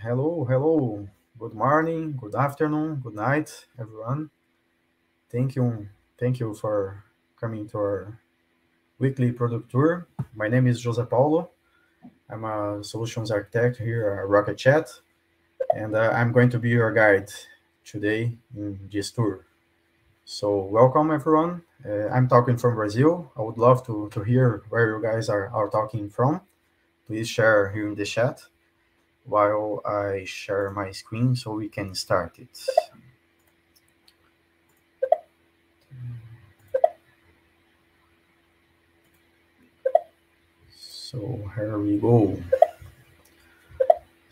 Hello, hello. Good morning, good afternoon, good night, everyone. Thank you, thank you for coming to our weekly product tour. My name is José Paulo. I'm a solutions architect here at RocketChat, and I'm going to be your guide today in this tour. So, welcome everyone. I'm talking from Brazil. I would love to hear where you guys are talking from. Please share here in the chat while I share my screen so we can start it. So here we go.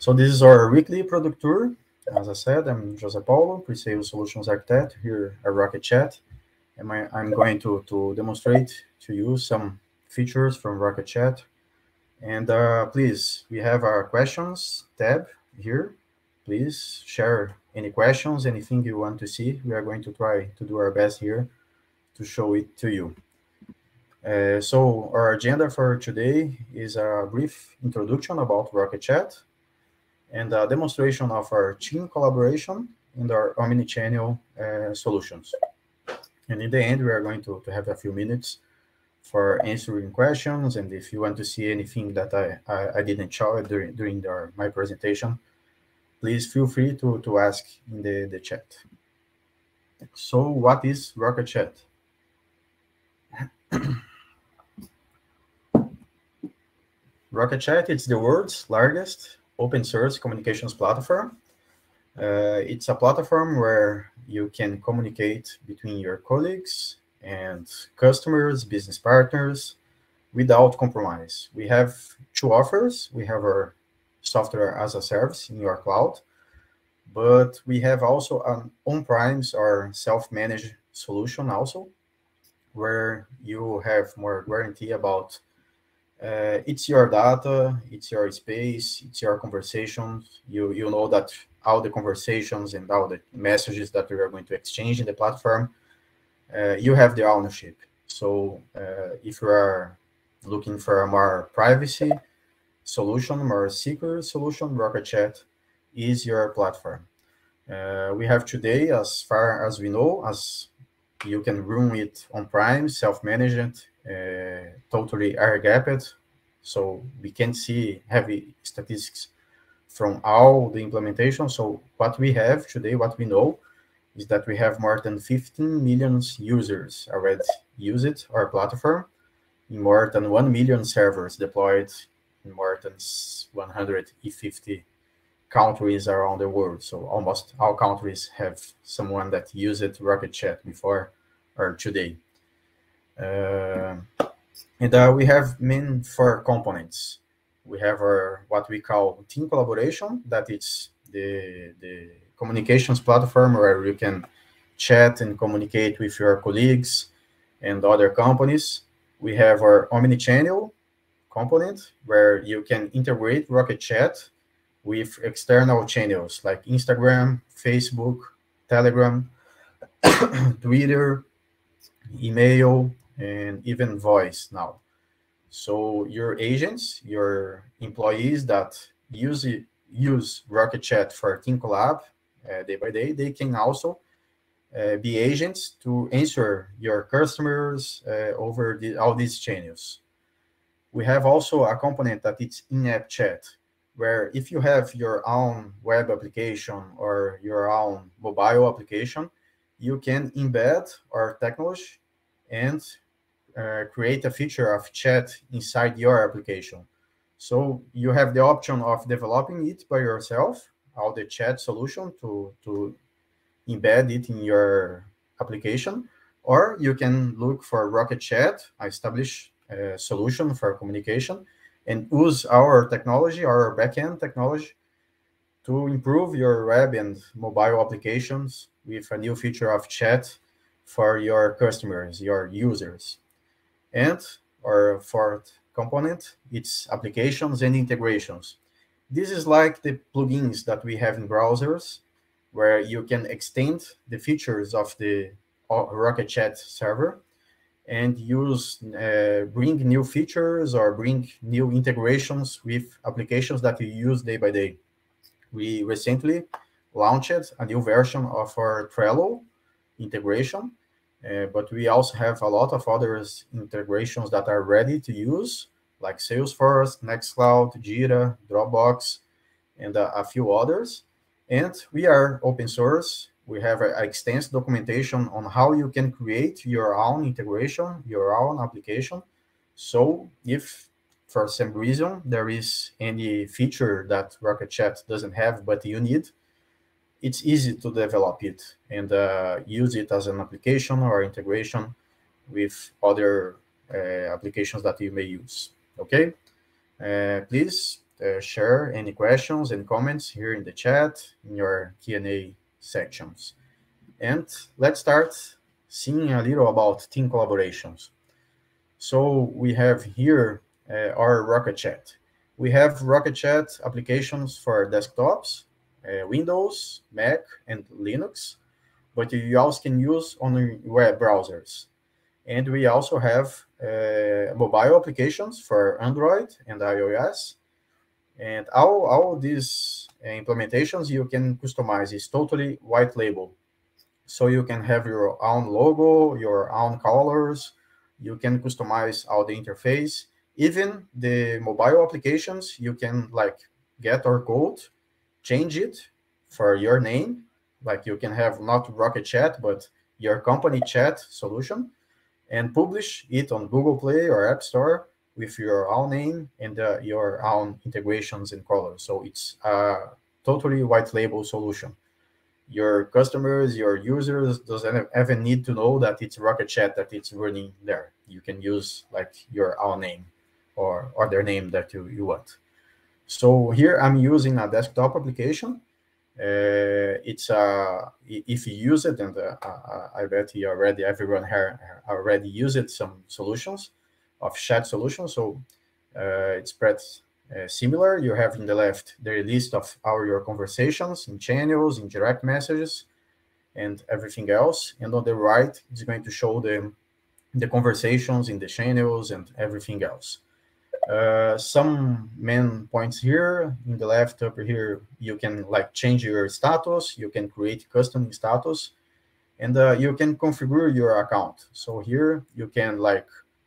So this is our weekly product tour. As I said, I'm José Paulo, pre-sales solutions architect here at RocketChat, and I'm going to demonstrate to you some features from RocketChat. And please, we have our questions tab here. Please share any questions, anything you want to see. We are going to try to do our best here to show it to you. So our agenda for today is a brief introduction about RocketChat and a demonstration of our team collaboration and our omni-channel solutions. And in the end, we are going to have a few minutes for answering questions. And if you want to see anything that I didn't show during my presentation, please feel free to ask in the chat. So what is RocketChat? RocketChat is the world's largest open source communications platform. It's a platform where you can communicate between your colleagues and customers, business partners, without compromise. We have two offers. We have our software as a service in your cloud, but we have also an on-premise or self-managed solution also, where you have more guarantee about it's your data, it's your space, it's your conversations. You know that all the conversations and all the messages that we are going to exchange in the platform, you have the ownership. So if you are looking for a more privacy solution, more secure solution, RocketChat is your platform. We have today, as far as we know, as you can run it on-prem, self-managed, totally air-gapped, so we can see heavy statistics from all the implementation. So what we have today, what we know, is that we have more than 15 million users already use it, our platform, in more than 1 million servers deployed in more than 150 countries around the world. So almost all countries have someone that used RocketChat before or today. And we have main four components. We have our what we call team collaboration, that it's the communications platform where you can chat and communicate with your colleagues and other companies. We have our omni-channel component where you can integrate RocketChat with external channels like Instagram, Facebook, Telegram, Twitter, email, and even voice now. So your agents, your employees that use RocketChat for team collab day by day, they can also be agents to answer your customers over all these channels. We have also a component that it's in-app chat, where if you have your own web application or your own mobile application, you can embed our technology and create a feature of chat inside your application. So you have the option of developing it by yourself, all the chat solution to embed it in your application, or you can look for RocketChat, establish a solution for communication, and use our technology, our backend technology, to improve your web and mobile applications with a new feature of chat for your customers, your users. And our fourth component, it's applications and integrations. This is like the plugins that we have in browsers, where you can extend the features of the RocketChat server and bring new features or bring new integrations with applications that you use day by day. We recently launched a new version of our Trello integration, but we also have a lot of other integrations that are ready to use, like Salesforce, Nextcloud, Jira, Dropbox, and a few others. And we are open source. We have an extensive documentation on how you can create your own integration, your own application. So if for some reason there is any feature that RocketChat doesn't have, but you need, it's easy to develop it and use it as an application or integration with other applications that you may use. Okay, please share any questions and comments here in the chat in your Q&A sections. And let's start seeing a little about team collaborations. So we have here our RocketChat. We have RocketChat applications for desktops, Windows, Mac, and Linux, but you also can use on web browsers. And we also have mobile applications for Android and iOS. And all these implementations you can customize. It's totally white label. So you can have your own logo, your own colors. You can customize all the interface. Even the mobile applications, you can like get our code, change it for your name. Like you can have not RocketChat, but your company chat solution, and publish it on Google Play or App Store with your own name and your own integrations and colors. So it's a totally white label solution. Your customers, your users doesn't even need to know that it's RocketChat that it's running there. You can use like your own name or other name that you want. So here I'm using a desktop application. It's if you use it, and I bet you already everyone here already used some solutions of chat solutions. So it's pretty similar. You have in the left the list of all your conversations in channels, in direct messages, and everything else. And on the right, it's going to show the conversations in the channels and everything else. Some main points here in the left upper here, you can like change your status, you can create custom status, and you can configure your account. So here you can like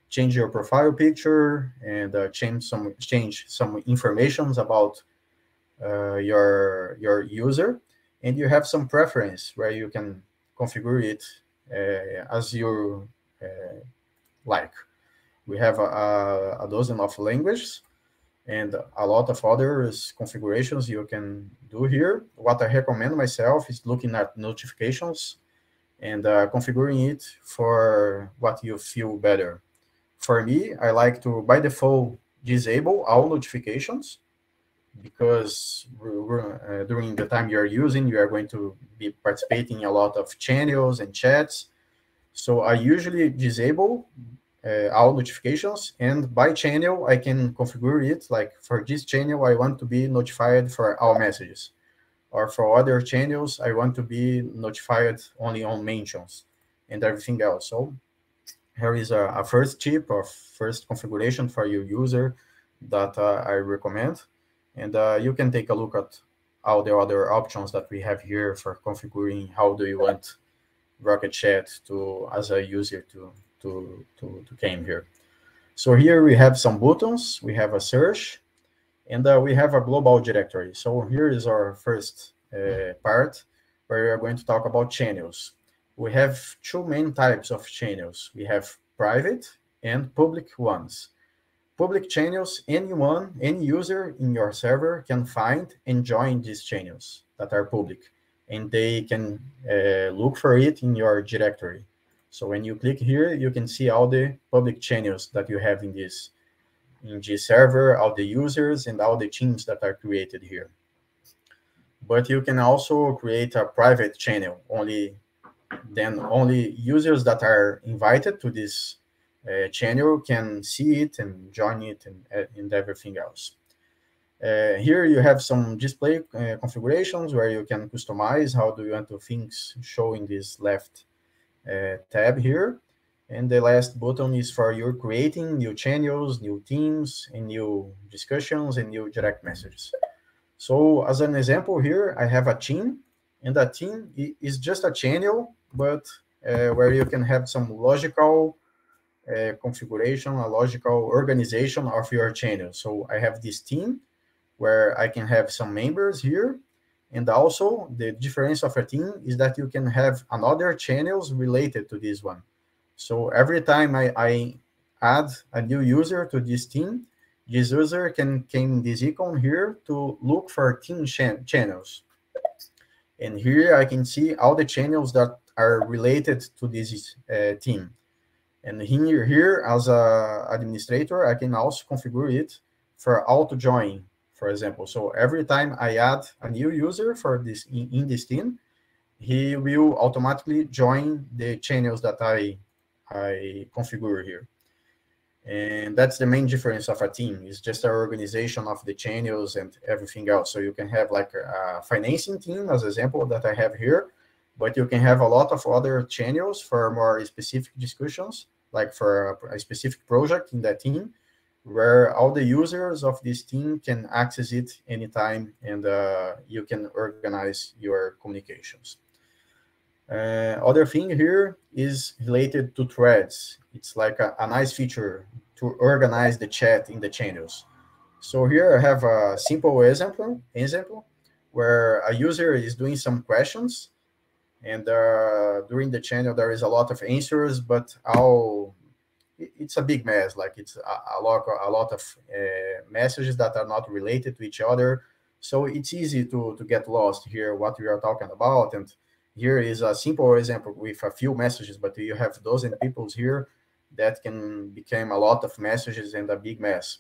change your profile picture and change some informations about your user, and you have some preference where you can configure it as you like. We have a dozen of languages and a lot of other configurations you can do here. What I recommend myself is looking at notifications and configuring it for what you feel better. For me, I like to, by default, disable all notifications because during the time you're using, you are going to be participating in a lot of channels and chats. So I usually disable all notifications, and by channel I can configure it like for this channel I want to be notified for all messages, or for other channels I want to be notified only on mentions and everything else. So here is a first tip or first configuration for your user that I recommend, and you can take a look at all the other options that we have here for configuring how do you want RocketChat to as a user to came here. So here we have some buttons, we have a search, and we have a global directory. So here is our first part where we are going to talk about channels. We have two main types of channels. We have private and public ones. Public channels, anyone, any user in your server can find and join these channels that are public, and they can look for it in your directory. So when you click here, you can see all the public channels that you have in this server, all the users and all the teams that are created here. But you can also create a private channel. Only users that are invited to this channel can see it and join it and everything else. Here you have some display configurations where you can customize how do you want to things show in this left tab here. And the last button is for you creating new channels, new teams, and new discussions and new direct messages. So as an example here, I have a team, and a team is just a channel, but where you can have some logical configuration, a logical organization of your channel. So I have this team where I can have some members here. And also the difference of a team is that you can have another channels related to this one. So every time I add a new user to this team, this user can come in this icon here to look for team channels. And here I can see all the channels that are related to this team. And here as a administrator, I can also configure it for auto join, for example. So every time I add a new user for this in this team, he will automatically join the channels that I configure here. And that's the main difference of a team. It's just an organization of the channels and everything else. So you can have like a financing team as an example that I have here, but you can have a lot of other channels for more specific discussions, like for a specific project in that team, where all the users of this team can access it anytime, and you can organize your communications. Other thing here is related to threads. It's like a nice feature to organize the chat in the channels. So here I have a simple example where a user is doing some questions, and during the channel there is a lot of answers, but it's a big mess. Like it's a lot of messages that are not related to each other. So it's easy to get lost here what we are talking about. And here is a simple example with a few messages, but you have dozen people here that can become a lot of messages and a big mess.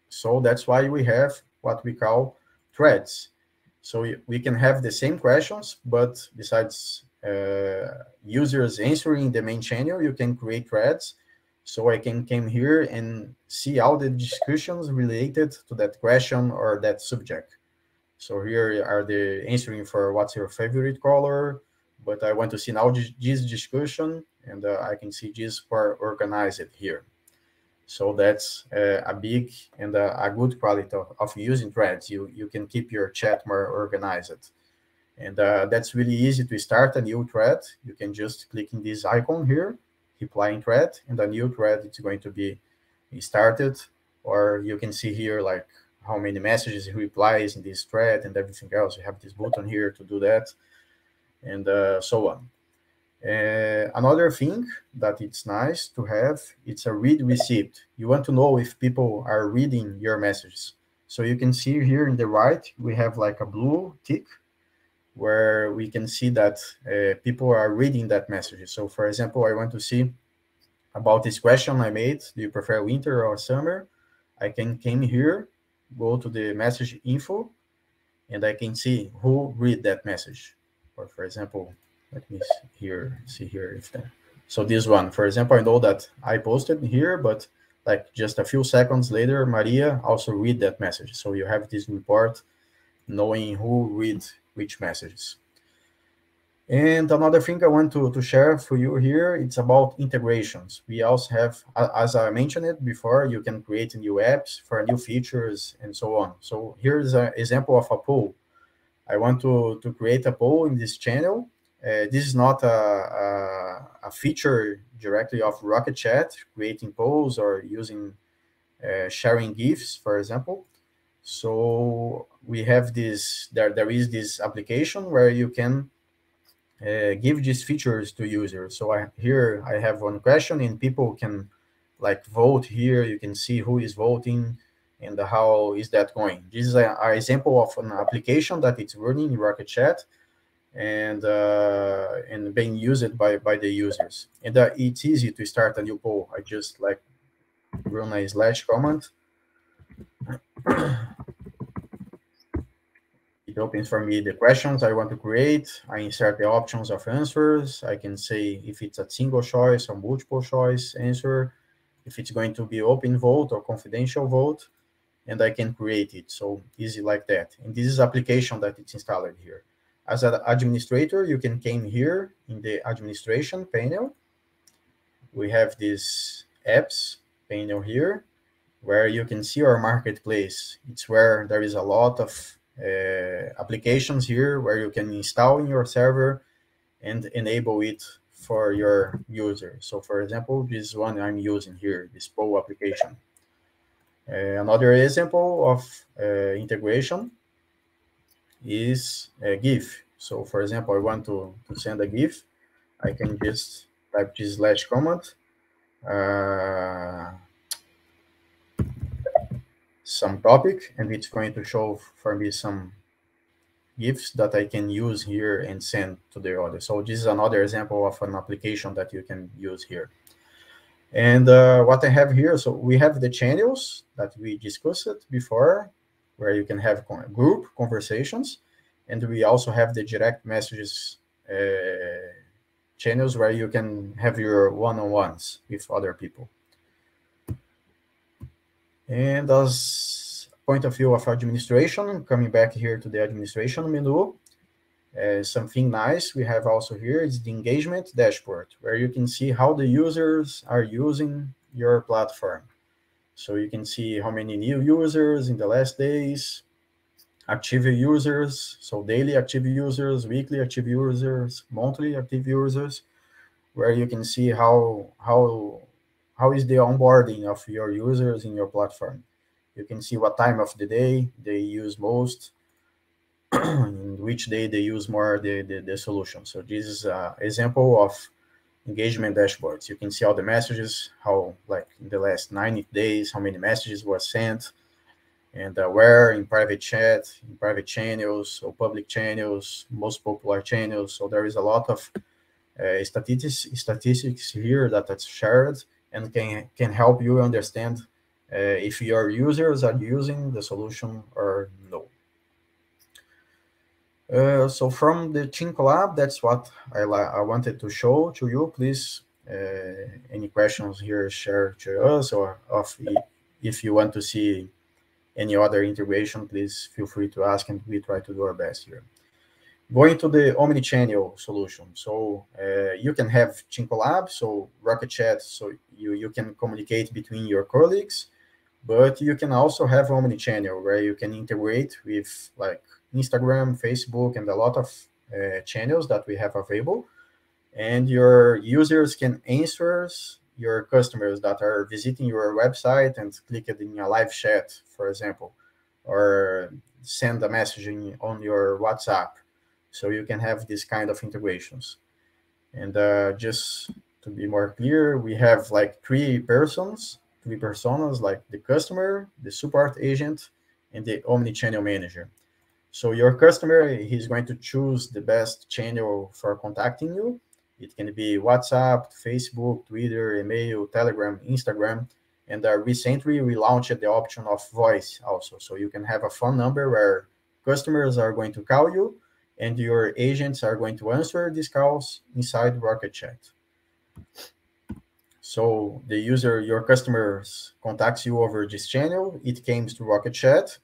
So that's why we have what we call threads. So we can have the same questions, but besides users answering the main channel, you can create threads. So I can come here and see all the discussions related to that question or that subject. So here are the answering for what's your favorite color, but I want to see now this discussion, and I can see this for organized here. So that's a big and a good quality of using threads. You can keep your chat more organized. And that's really easy to start a new thread. You can just click in this icon here, replying thread, and a new thread is going to be started. Or you can see here like how many messages he replies in this thread and everything else. You have this button here to do that, and so on. Another thing that it's nice to have, it's a read receipt. You want to know if people are reading your messages. So you can see here in the right, we have like a blue tick where we can see that people are reading that message. So for example, I want to see about this question I made, do you prefer winter or summer? I can come here, go to the message info, and I can see who read that message. Or for example, let me see here if that. So this one, for example, I know that I posted here, but like just a few seconds later, Maria also read that message. So you have this report knowing who read which messages. And another thing I want to share for you here, it's about integrations. We also have, as I mentioned it before, you can create new apps for new features and so on. So here's an example of a poll. I want to create a poll in this channel. This is not a feature directly of RocketChat, creating polls or using sharing GIFs, for example. So we have this, there is this application where you can give these features to users. So here I have one question and people can like vote here. You can see who is voting and how is that going. This is an example of an application that it's running in RocketChat and being used by the users. And it's easy to start a new poll. I just like run a slash command. It opens for me the questions I want to create. I insert the options of answers. I can say if it's a single choice or multiple choice answer, if it's going to be open vote or confidential vote, and I can create it. So easy like that. And this is application that it's installed here. As an administrator, you can come here in the administration panel. We have this apps panel here where you can see our marketplace. It's where there is a lot of applications here where you can install in your server and enable it for your user. So for example, this one I'm using here, this PO application. Another example of integration is a GIF. So for example, I want to send a GIF. I can just type this slash command, some topic, and it's going to show for me some GIFs that I can use here and send to the other. So this is another example of an application that you can use here. And what I have here, so we have the channels that we discussed before, where you can have group conversations, and we also have the direct messages channels where you can have your one-on-ones with other people. And as point of view of administration, coming back here to the administration menu, something nice we have also here is the engagement dashboard, where you can see how the users are using your platform. So you can see how many new users in the last days, active users, so daily active users, weekly active users, monthly active users, where you can see how is the onboarding of your users in your platform. You can see what time of the day they use most, in which day they use more the solution. So this is an example of engagement dashboards. You can see all the messages, how like in the last 90 days, how many messages were sent, and where in private chat, in private channels, or public channels, most popular channels. So there is a lot of statistics here that's shared and can help you understand if your users are using the solution or no. So from the Team Collab, that's what I wanted to show to you. Please, any questions here, share to us, or if you want to see any other integration, please feel free to ask, and we try to do our best here. Going to the omni-channel solution. So you can have Team Collab, so RocketChat, so you can communicate between your colleagues, but you can also have omni-channel where you can integrate with like Instagram, Facebook, and a lot of channels that we have available. And your users can answer your customers that are visiting your website and click it in a live chat, for example, or send a message on your WhatsApp. So you can have this kind of integrations. And just to be more clear, we have like three personas, like the customer, the support agent, and the omni-channel manager. So your customer, he's going to choose the best channel for contacting you. It can be WhatsApp, Facebook, Twitter, email, Telegram, Instagram. And recently we launched the option of voice also. So you can have a phone number where customers are going to call you and your agents are going to answer these calls inside RocketChat. So the user, your customers contacts you over this channel, it comes to RocketChat.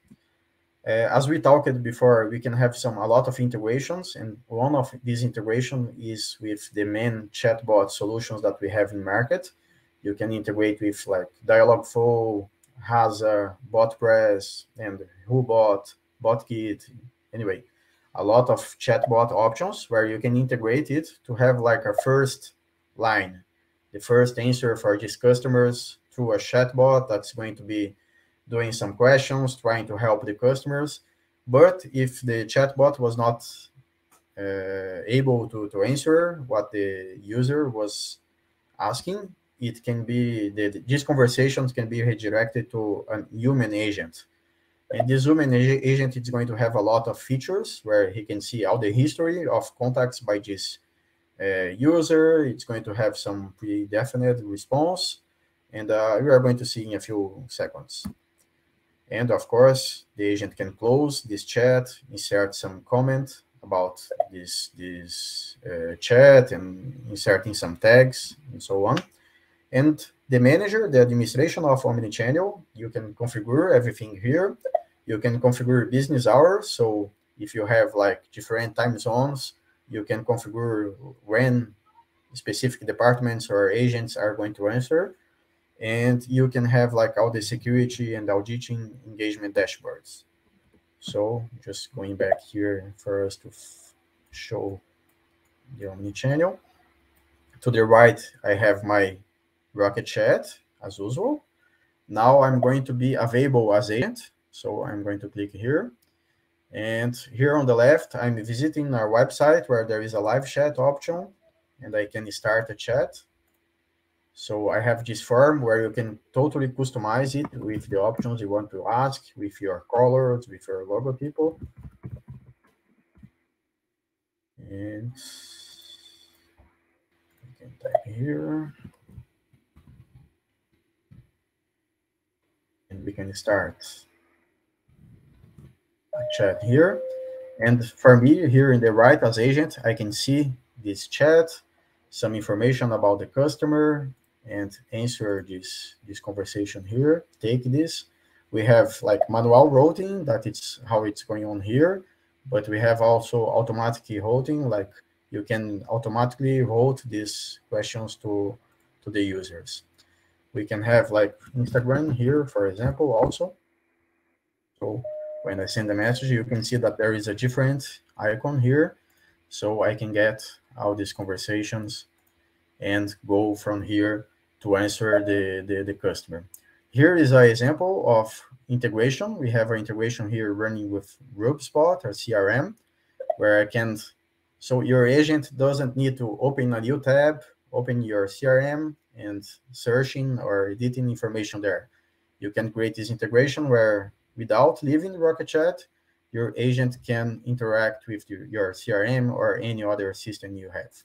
As we talked before, we can have a lot of integrations, and one of these integration is with the main chatbot solutions that we have in market. You can integrate with like Dialogflow, Hazard, BotPress, and WhoBot, BotKit. Anyway, a lot of chatbot options where you can integrate it to have like a first line, the first answer for these customers through a chatbot that's going to be doing some questions, trying to help the customers. But if the chatbot was not able to answer what the user was asking, it can be, these conversations can be redirected to a human agent. And this human agent is going to have a lot of features where he can see all the history of contacts by this user. It's going to have some predefinite response, and we are going to see in a few seconds. And of course, the agent can close this chat, insert some comment about this chat, and inserting some tags and so on. And the manager, the administration of omnichannel, you can configure everything here. You can configure business hours. So if you have like different time zones, you can configure when specific departments or agents are going to answer. And you can have like all the security and auditing engagement dashboards. So just going back here for us to show the omni-channel. To the right, I have my RocketChat as usual. Now I'm going to be available as agent. So I'm going to click here. And here on the left, I'm visiting our website where there is a live chat option, and I can start a chat. So I have this form where you can totally customize it with the options you want to ask, with your colors, with your logo people. And we can type here. And we can start a chat here. And for me, here in the right as agent, I can see this chat, some information about the customer, and answer this conversation here. Take this. We have like manual routing, that it's how it's going on here, but we have also automatic routing, like you can automatically route these questions to the users. We can have like Instagram here, for example, also. So when I send a message, you can see that there is a different icon here. So I can get all these conversations and go from here to answer the customer. Here is an example of integration. We have an integration here running with RookSpot or CRM, where I can, so your agent doesn't need to open a new tab, open your CRM and searching or editing information there. You can create this integration where without leaving RocketChat, your agent can interact with your CRM or any other system you have.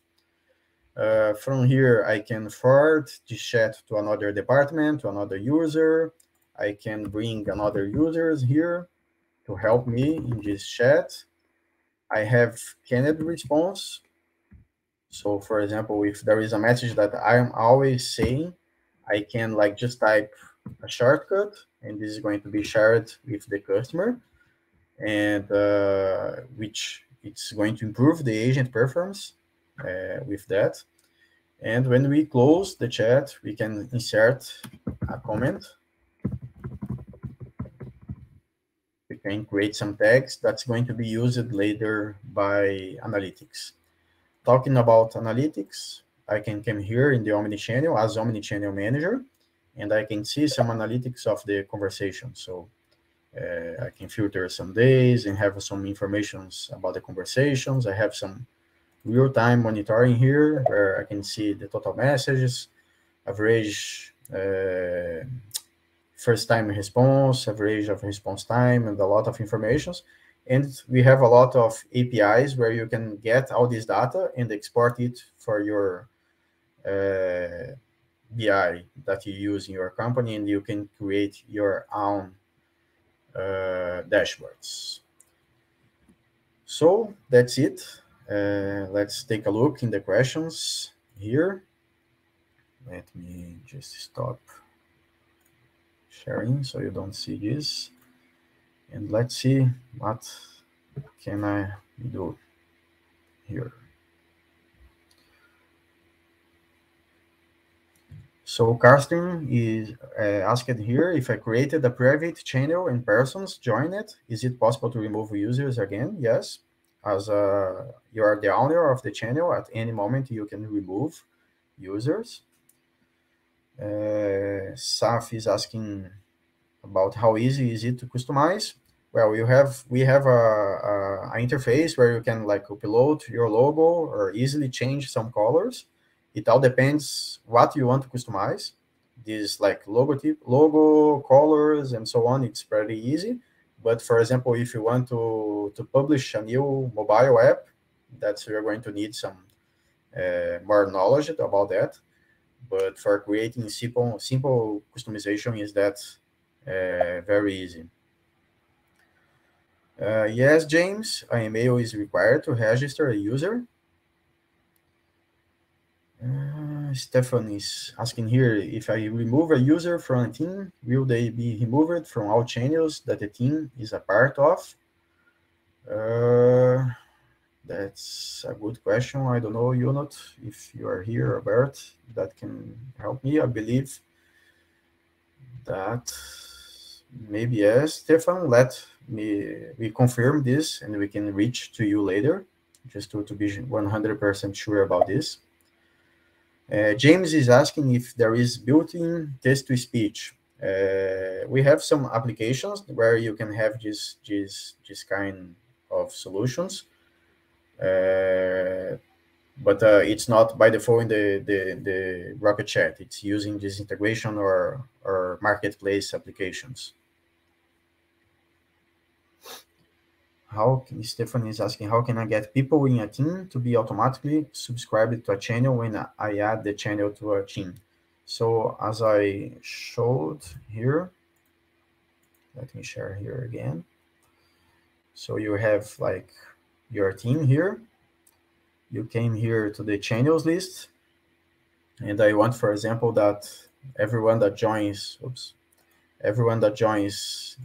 From here, I can forward this chat to another department, to another user. I can bring another users here to help me in this chat. I have canned response. So for example, if there is a message that I'm always saying, I can like just type a shortcut, and this is going to be shared with the customer, and which it's going to improve the agent performance with that. And when we close the chat, we can insert a comment. We can create some text that's going to be used later by analytics. Talking about analytics, I can come here in the omnichannel as omnichannel manager, and I can see some analytics of the conversation. So I can filter some days and have some informations about the conversations. I have some real-time monitoring here where I can see the total messages, average first time response, average of response time, and a lot of informations. And we have a lot of APIs where you can get all this data and export it for your BI that you use in your company, and you can create your own dashboards. So that's it. Let's take a look in the questions here. Let me just stop sharing so you don't see this. And let's see what can I do here. So Karsten is asked here, if I created a private channel and persons join it, is it possible to remove users again? Yes. As you are the owner of the channel, at any moment you can remove users. Saf is asking about how easy is it to customize. Well, we have a interface where you can like upload your logo or easily change some colors. It all depends what you want to customize. This like logo, colors, and so on. It's pretty easy. But for example, if you want to publish a new mobile app, that's you're going to need some more knowledge about that. But for creating simple customization is that very easy. Yes, James, an email is required to register a user. Stefan is asking here, if I remove a user from a team, will they be removed from all channels that the team is a part of? That's a good question. I don't know, Yunot, if you are here, Robert, that can help me. I believe that maybe yes. Stefan, let we confirm this and we can reach to you later, just to be 100% sure about this. James is asking if there is built-in text-to-speech. We have some applications where you can have this kind of solutions, but it's not by default in the RocketChat. It's using this integration or marketplace applications. Stefan is asking, how can I get people in a team to be automatically subscribed to a channel when I add the channel to a team? So as I showed here, let me share here again. So you have like your team here. You came here to the channels list, and I want, for example, that everyone that joins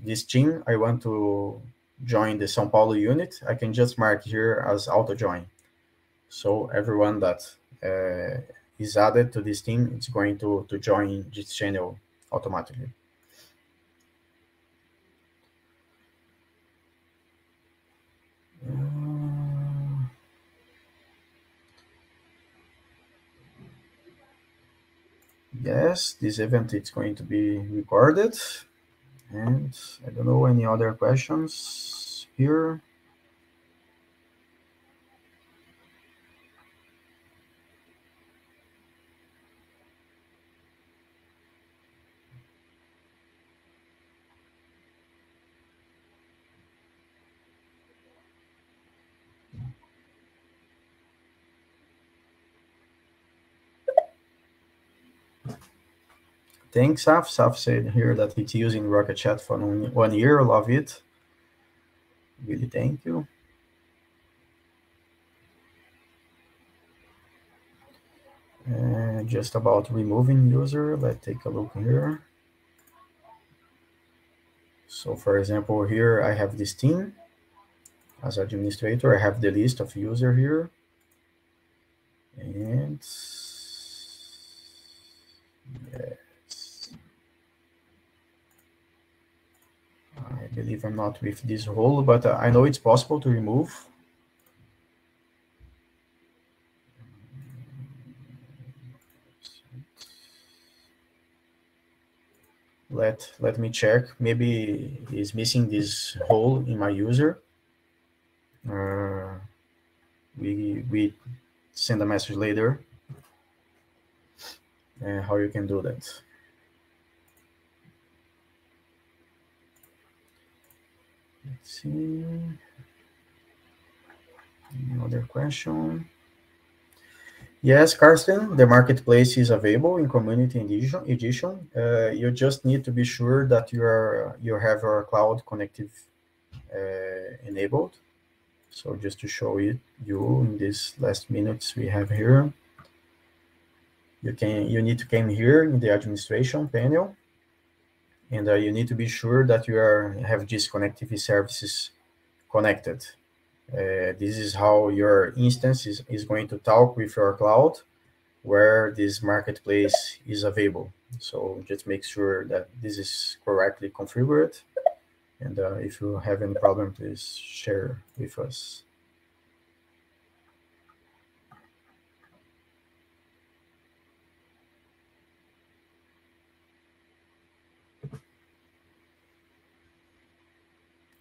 this team, I want to join the São Paulo unit, I can just mark here as auto join. So everyone that is added to this team, it's going to join this channel automatically. Yes, this event is going to be recorded. And I don't know any other questions here. Thanks, Saf. Saf said here that it's using RocketChat for 1 year. Love it. Really, thank you. Just about removing user, let's take a look here. So for example, here I have this team. As administrator, I have the list of user here. And yes, I believe I'm not with this role, but I know it's possible to remove. Let me check. Maybe it's missing this role in my user. We send a message later how you can do that. Let's see. Another question. Yes, Karsten, the marketplace is available in Community Edition. You just need to be sure that you have our cloud connective enabled. So just to show you in these last minutes we have here, you need to come here in the administration panel, and you need to be sure that you have these connectivity services connected. This is how your instance is going to talk with your cloud where this marketplace is available. So just make sure that this is correctly configured. And if you have any problem, please share with us.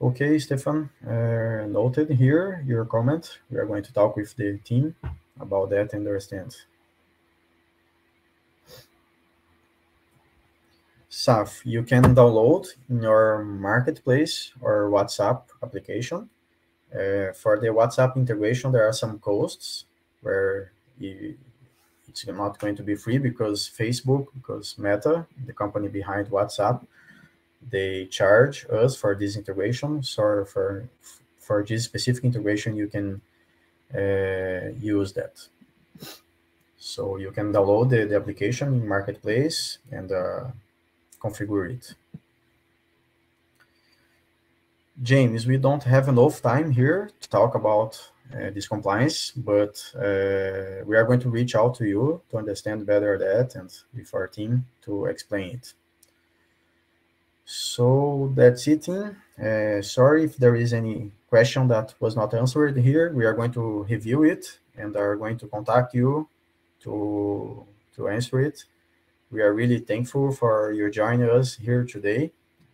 Okay, Stefan, noted here your comment. We are going to talk with the team about that and understand. Saf, you can download in your marketplace or WhatsApp application. For the WhatsApp integration, there are some costs where it's not going to be free because Meta, the company behind WhatsApp, they charge us for this integration. So for this specific integration, you can use that. So you can download the application in Marketplace and configure it. James, we don't have enough time here to talk about this compliance, but we are going to reach out to you to understand better that and with our team to explain it. So that's it, team. Sorry if there is any question that was not answered here. We are going to review it and are going to contact you to answer it. We are really thankful for you joining us here today.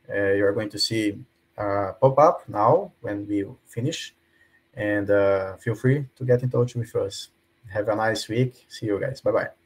You are going to see pop up now when we finish, and feel free to get in touch with us. Have a nice week. See you guys. Bye bye.